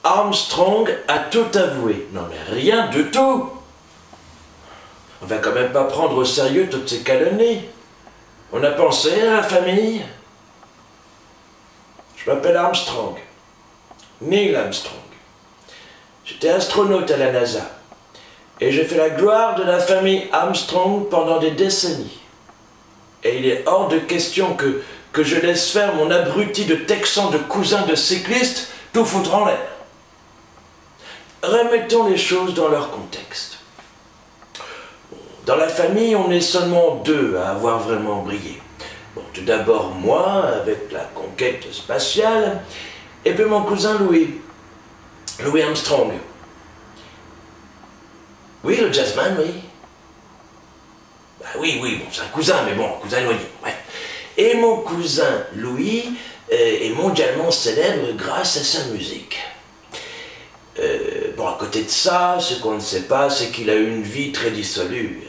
Armstrong a tout avoué. Non mais rien du tout. On va quand même pas prendre au sérieux toutes ces calomnies. On a pensé à la famille. Je m'appelle Armstrong. Neil Armstrong. J'étais astronaute à la NASA. Et j'ai fait la gloire de la famille Armstrong pendant des décennies. Et il est hors de question que je laisse faire mon abruti de texan de cousin de cycliste tout foutre en l'air. Remettons les choses dans leur contexte. Dans la famille, on est seulement deux à avoir vraiment brillé. Bon, tout d'abord moi, avec la conquête spatiale, et puis mon cousin Louis Armstrong. Oui, le jazzman, oui. Bah oui, bon, c'est un cousin, mais bon, un cousin éloigné, bref. Et mon cousin Louis est mondialement célèbre grâce à sa musique. Bon, à côté de ça, ce qu'on ne sait pas, c'est qu'il a eu une vie très dissolue.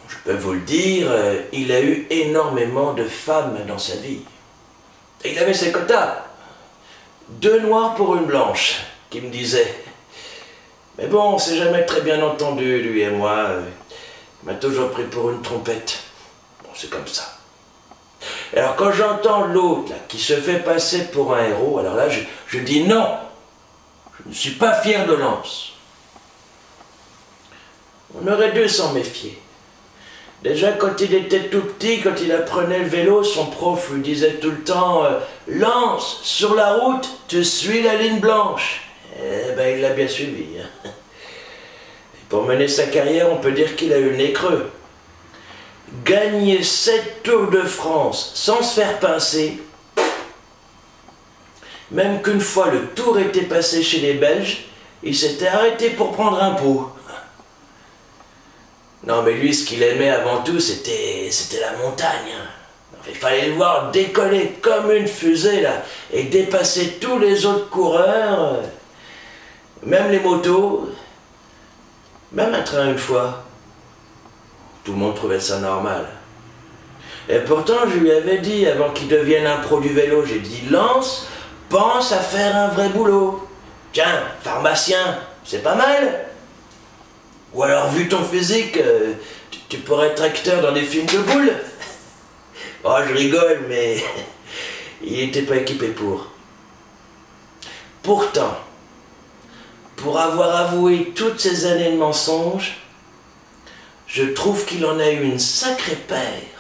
Je peux vous le dire, il a eu énormément de femmes dans sa vie. Et il avait ses quotas. 2 noirs pour une blanche, qui me disait. Mais bon, on s'est jamais très bien entendu, lui et moi. Il m'a toujours pris pour une trompette. Bon, c'est comme ça. Alors quand j'entends l'autre, qui se fait passer pour un héros, alors là, je dis non. Je ne suis pas fier de Lance. On aurait dû s'en méfier. Déjà, quand il était tout petit, quand il apprenait le vélo, son prof lui disait tout le temps « Lance, sur la route, tu suis la ligne blanche ». Eh ben, il l'a bien suivi. Et pour mener sa carrière, on peut dire qu'il a eu le nez creux. Gagner 7 Tours de France sans se faire pincer, même qu'une fois le tour était passé chez les Belges, il s'était arrêté pour prendre un pot. Non mais lui, ce qu'il aimait avant tout, c'était la montagne. Il fallait le voir décoller comme une fusée là, et dépasser tous les autres coureurs, même les motos, même un train une fois. Tout le monde trouvait ça normal. Et pourtant, je lui avais dit, avant qu'il devienne un pro du vélo, j'ai dit « Lance, pense à faire un vrai boulot. Tiens, pharmacien, c'est pas mal. Ou alors, vu ton physique, tu pourrais être acteur dans des films de boules. » Oh, je rigole, mais il n'était pas équipé pour. Pourtant, pour avoir avoué toutes ces années de mensonges, je trouve qu'il en a eu une sacrée paire.